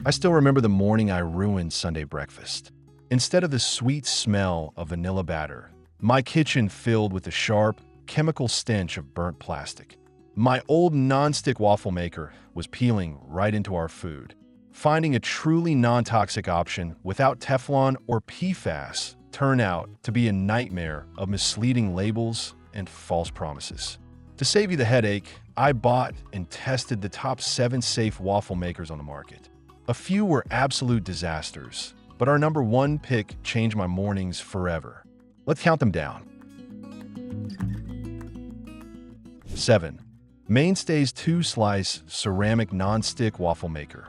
I still remember the morning I ruined Sunday breakfast. Instead of the sweet smell of vanilla batter, my kitchen filled with the sharp, chemical stench of burnt plastic. My old nonstick waffle maker was peeling right into our food. Finding a truly non-toxic option without Teflon or PFAS turned out to be a nightmare of misleading labels and false promises. To save you the headache, I bought and tested the top 7 safe waffle makers on the market. A few were absolute disasters, but our number 1 pick changed my mornings forever. Let's count them down. 7. Mainstays 2-slice ceramic non-stick waffle maker.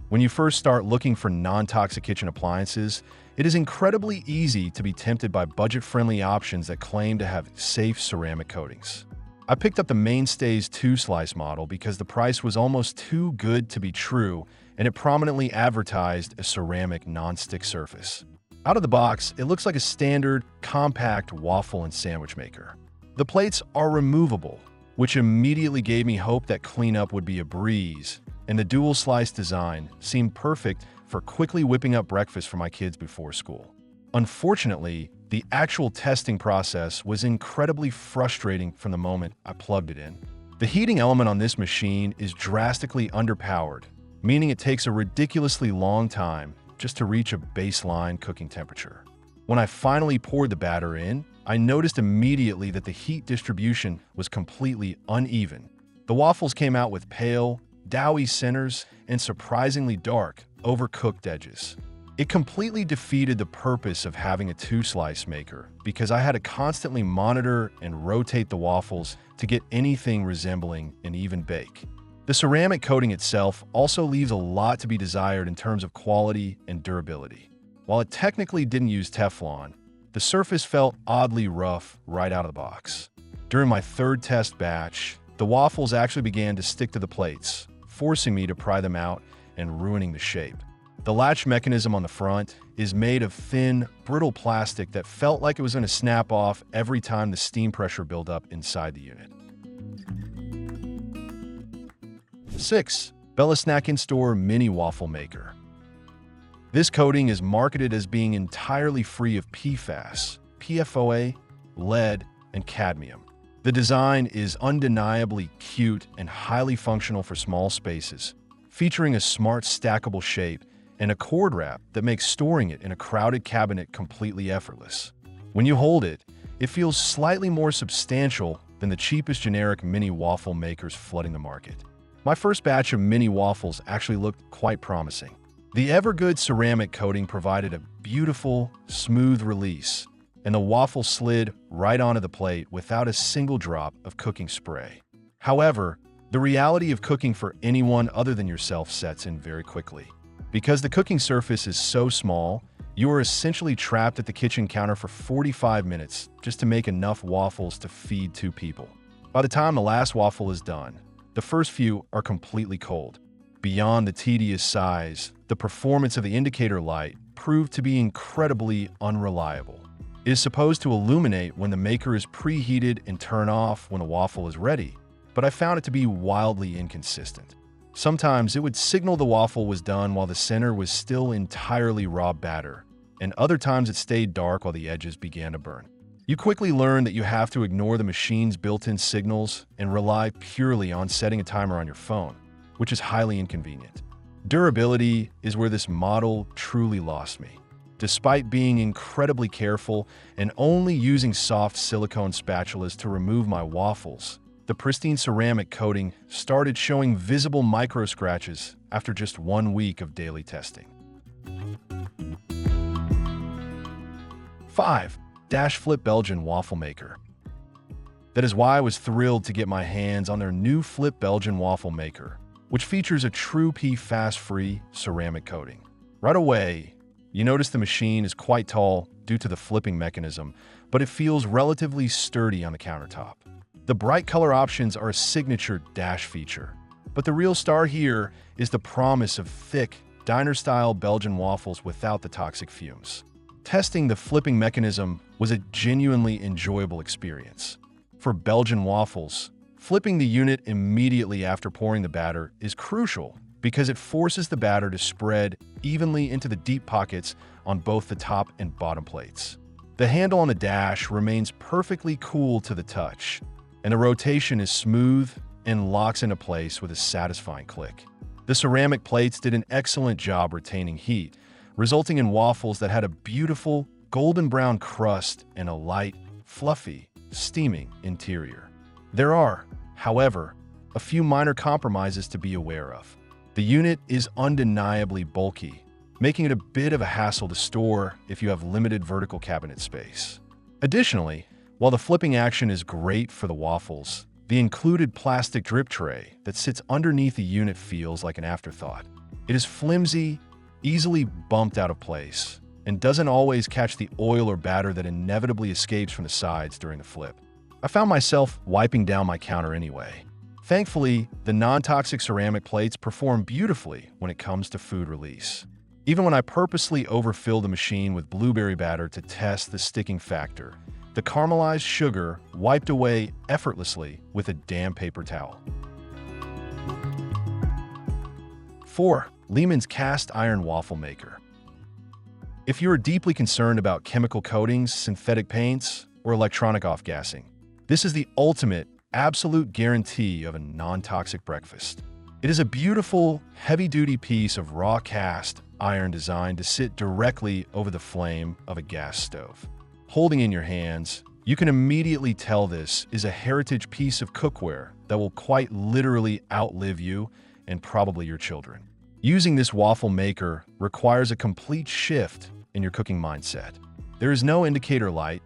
When you first start looking for non-toxic kitchen appliances, it is incredibly easy to be tempted by budget-friendly options that claim to have safe ceramic coatings. I picked up the Mainstays 2-slice model because the price was almost too good to be true, and it prominently advertised a ceramic non-stick surface. Out of the box, it looks like a standard, compact waffle and sandwich maker. The plates are removable, which immediately gave me hope that cleanup would be a breeze, and the dual-slice design seemed perfect for quickly whipping up breakfast for my kids before school. Unfortunately, the actual testing process was incredibly frustrating from the moment I plugged it in. The heating element on this machine is drastically underpowered, meaning it takes a ridiculously long time just to reach a baseline cooking temperature. When I finally poured the batter in, I noticed immediately that the heat distribution was completely uneven. The waffles came out with pale, doughy centers and surprisingly dark, overcooked edges. It completely defeated the purpose of having a 2-slice maker because I had to constantly monitor and rotate the waffles to get anything resembling an even bake. The ceramic coating itself also leaves a lot to be desired in terms of quality and durability. While it technically didn't use Teflon, the surface felt oddly rough right out of the box. During my 3rd test batch, the waffles actually began to stick to the plates, forcing me to pry them out and ruining the shape. The latch mechanism on the front is made of thin, brittle plastic that felt like it was going to snap off every time the steam pressure built up inside the unit. 6. Bella Snack In-Store Mini Waffle Maker. This coating is marketed as being entirely free of PFAS, pfoa, lead, and cadmium. The design is undeniably cute and highly functional for small spaces, featuring a smart stackable shape and a cord wrap that makes storing it in a crowded cabinet completely effortless. When you hold it, it feels slightly more substantial than the cheapest generic mini waffle makers flooding the market. My first batch of mini waffles actually looked quite promising. The Evergood ceramic coating provided a beautiful, smooth release, and the waffle slid right onto the plate without a single drop of cooking spray. However, the reality of cooking for anyone other than yourself sets in very quickly. Because the cooking surface is so small, you are essentially trapped at the kitchen counter for 45 minutes just to make enough waffles to feed 2 people. By the time the last waffle is done, the first few are completely cold. Beyond the tedious size, the performance of the indicator light proved to be incredibly unreliable. It is supposed to illuminate when the maker is preheated and turn off when the waffle is ready, but I found it to be wildly inconsistent. Sometimes it would signal the waffle was done while the center was still entirely raw batter, and other times it stayed dark while the edges began to burn. You quickly learn that you have to ignore the machine's built-in signals and rely purely on setting a timer on your phone, which is highly inconvenient. Durability is where this model truly lost me. Despite being incredibly careful and only using soft silicone spatulas to remove my waffles, the pristine ceramic coating started showing visible micro scratches after just 1 week of daily testing. 5. Flip Belgian Waffle Maker. That is why I was thrilled to get my hands on their new Flip Belgian Waffle Maker, which features a true PFAS-free ceramic coating. Right away, you notice the machine is quite tall due to the flipping mechanism, but it feels relatively sturdy on the countertop. The bright color options are a signature dash feature, but the real star here is the promise of thick, diner-style Belgian waffles without the toxic fumes. Testing the flipping mechanism was a genuinely enjoyable experience. For Belgian waffles, flipping the unit immediately after pouring the batter is crucial because it forces the batter to spread evenly into the deep pockets on both the top and bottom plates. The handle on the dash remains perfectly cool to the touch, and the rotation is smooth and locks into place with a satisfying click. The ceramic plates did an excellent job retaining heat, resulting in waffles that had a beautiful golden brown crust and a light, fluffy, steaming interior. There are, however, a few minor compromises to be aware of. The unit is undeniably bulky, making it a bit of a hassle to store if you have limited vertical cabinet space. Additionally, while the flipping action is great for the waffles, the included plastic drip tray that sits underneath the unit feels like an afterthought. It is flimsy, easily bumped out of place, and doesn't always catch the oil or batter that inevitably escapes from the sides during the flip. I found myself wiping down my counter anyway. Thankfully, the non-toxic ceramic plates perform beautifully when it comes to food release. Even when I purposely overfill the machine with blueberry batter to test the sticking factor, the caramelized sugar wiped away effortlessly with a damp paper towel. 4. Lehmans Cast Iron Waffle Maker. If you are deeply concerned about chemical coatings, synthetic paints, or electronic off-gassing, this is the ultimate, absolute guarantee of a non-toxic breakfast. It is a beautiful, heavy-duty piece of raw cast iron designed to sit directly over the flame of a gas stove. Holding in your hands, you can immediately tell this is a heritage piece of cookware that will quite literally outlive you and probably your children. Using this waffle maker requires a complete shift in your cooking mindset. There is no indicator light,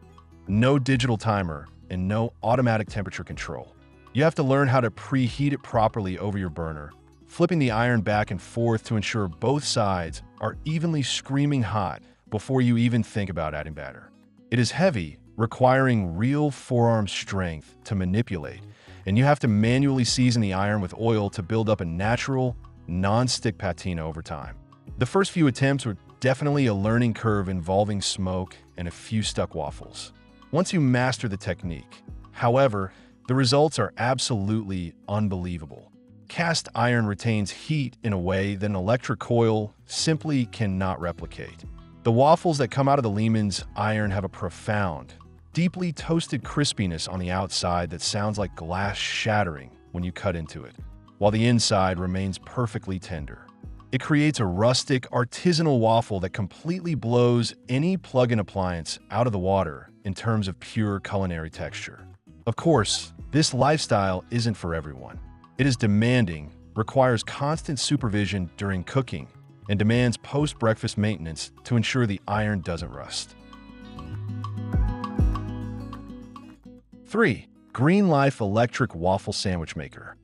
no digital timer, and no automatic temperature control. You have to learn how to preheat it properly over your burner, flipping the iron back and forth to ensure both sides are evenly screaming hot before you even think about adding batter. It is heavy, requiring real forearm strength to manipulate, and you have to manually season the iron with oil to build up a natural, non-stick patina over time. The first few attempts were definitely a learning curve involving smoke and a few stuck waffles. Once you master the technique, however, the results are absolutely unbelievable. Cast iron retains heat in a way that an electric coil simply cannot replicate. The waffles that come out of the Lehmans iron have a profound, deeply toasted crispiness on the outside that sounds like glass shattering when you cut into it, while the inside remains perfectly tender. It creates a rustic, artisanal waffle that completely blows any plug-in appliance out of the water in terms of pure culinary texture. Of course, this lifestyle isn't for everyone. It is demanding, requires constant supervision during cooking, and demands post-breakfast maintenance to ensure the iron doesn't rust. 3. GreenLife Electric Waffle Sandwich Maker.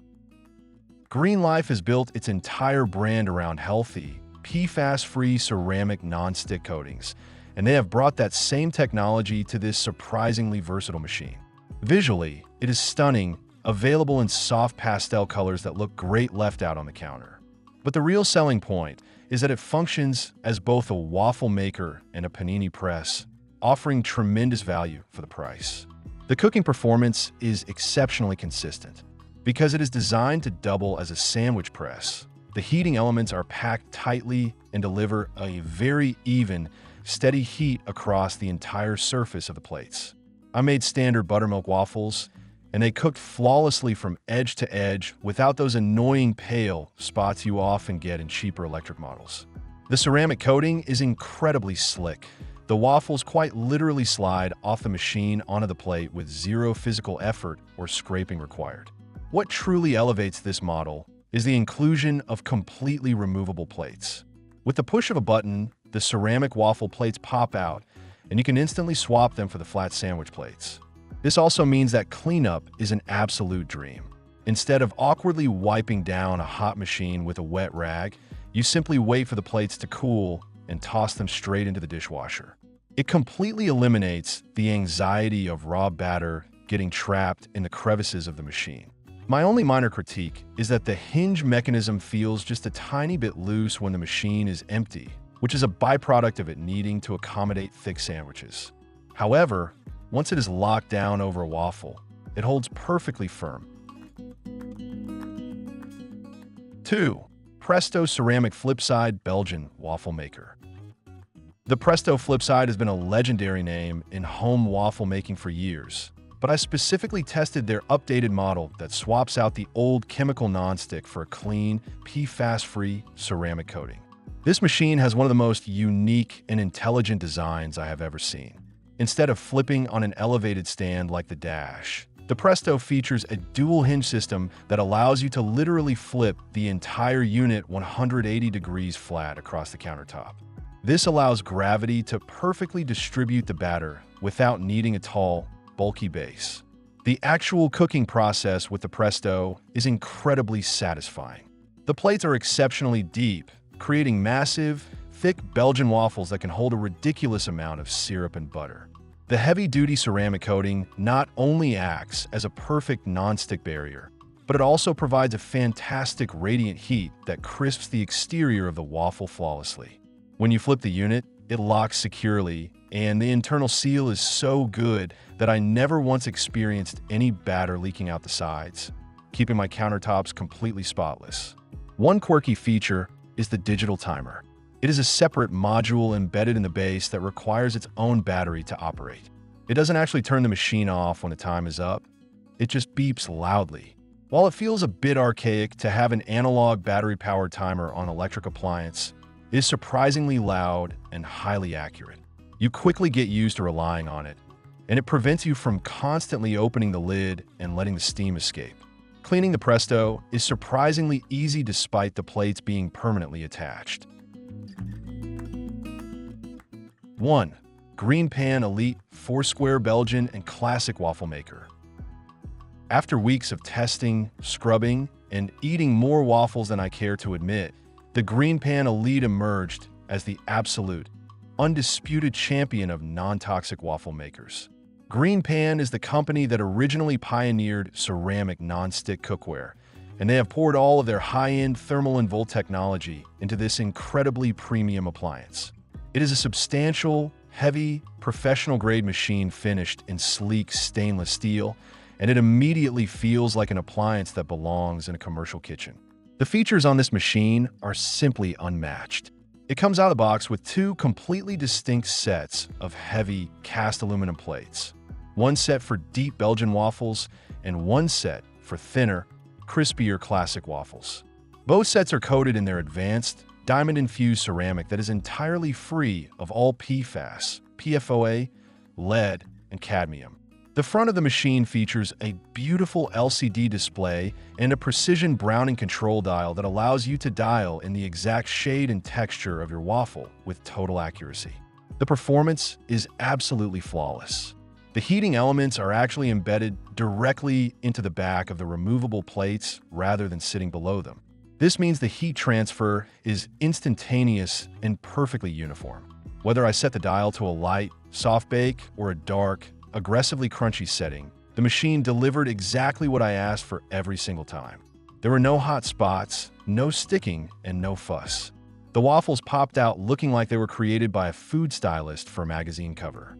GreenLife has built its entire brand around healthy, PFAS-free ceramic non-stick coatings, and they have brought that same technology to this surprisingly versatile machine. Visually, it is stunning, available in soft pastel colors that look great left out on the counter. But the real selling point is that it functions as both a waffle maker and a panini press, offering tremendous value for the price. The cooking performance is exceptionally consistent. Because it is designed to double as a sandwich press, the heating elements are packed tightly and deliver a very even, steady heat across the entire surface of the plates. I made standard buttermilk waffles, and they cooked flawlessly from edge to edge without those annoying pale spots you often get in cheaper electric models. The ceramic coating is incredibly slick. The waffles quite literally slide off the machine onto the plate with zero physical effort or scraping required. What truly elevates this model is the inclusion of completely removable plates. With the push of a button, the ceramic waffle plates pop out, and you can instantly swap them for the flat sandwich plates. This also means that cleanup is an absolute dream. Instead of awkwardly wiping down a hot machine with a wet rag, you simply wait for the plates to cool and toss them straight into the dishwasher. It completely eliminates the anxiety of raw batter getting trapped in the crevices of the machine. My only minor critique is that the hinge mechanism feels just a tiny bit loose when the machine is empty, which is a byproduct of it needing to accommodate thick sandwiches. However, once it is locked down over a waffle, it holds perfectly firm. 2. Presto ceramic FlipSide Belgian waffle maker. The Presto FlipSide has been a legendary name in home waffle making for years, but I specifically tested their updated model that swaps out the old chemical nonstick for a clean, PFAS-free ceramic coating. This machine has one of the most unique and intelligent designs I have ever seen. Instead of flipping on an elevated stand like the Dash, the Presto features a dual hinge system that allows you to literally flip the entire unit 180 degrees flat across the countertop. This allows gravity to perfectly distribute the batter without needing a tall, bulky base. The actual cooking process with the Presto is incredibly satisfying. The plates are exceptionally deep, creating massive, thick Belgian waffles that can hold a ridiculous amount of syrup and butter. The heavy-duty ceramic coating not only acts as a perfect non-stick barrier, but it also provides a fantastic radiant heat that crisps the exterior of the waffle flawlessly. When you flip the unit, it locks securely, and the internal seal is so good that I never once experienced any batter leaking out the sides, keeping my countertops completely spotless. One quirky feature is the digital timer. It is a separate module embedded in the base that requires its own battery to operate. It doesn't actually turn the machine off when the time is up. It just beeps loudly. While it feels a bit archaic to have an analog battery-powered timer on an electric appliance, it is surprisingly loud and highly accurate. You quickly get used to relying on it, and it prevents you from constantly opening the lid and letting the steam escape. Cleaning the Presto is surprisingly easy despite the plates being permanently attached. 1. GreenPan Elite 4-Square Belgian and Classic Waffle Maker. After weeks of testing, scrubbing, and eating more waffles than I care to admit, the GreenPan Elite emerged as the absolute, undisputed champion of non-toxic waffle makers. GreenPan is the company that originally pioneered ceramic non-stick cookware, and they have poured all of their high-end thermal and volt technology into this incredibly premium appliance. It is a substantial, heavy, professional-grade machine finished in sleek stainless steel, and it immediately feels like an appliance that belongs in a commercial kitchen. The features on this machine are simply unmatched. It comes out of the box with two completely distinct sets of heavy cast aluminum plates. One set for deep Belgian waffles and one set for thinner, crispier classic waffles. Both sets are coated in their advanced, diamond-infused ceramic that is entirely free of all PFAS, pfoa, lead, and cadmium. The front of the machine features a beautiful LCD display and a precision browning control dial that allows you to dial in the exact shade and texture of your waffle with total accuracy. The performance is absolutely flawless. The heating elements are actually embedded directly into the back of the removable plates rather than sitting below them. This means the heat transfer is instantaneous and perfectly uniform. Whether I set the dial to a light, soft bake, or a dark, aggressively crunchy setting, the machine delivered exactly what I asked for every single time. There were no hot spots, no sticking, and no fuss. The waffles popped out looking like they were created by a food stylist for a magazine cover.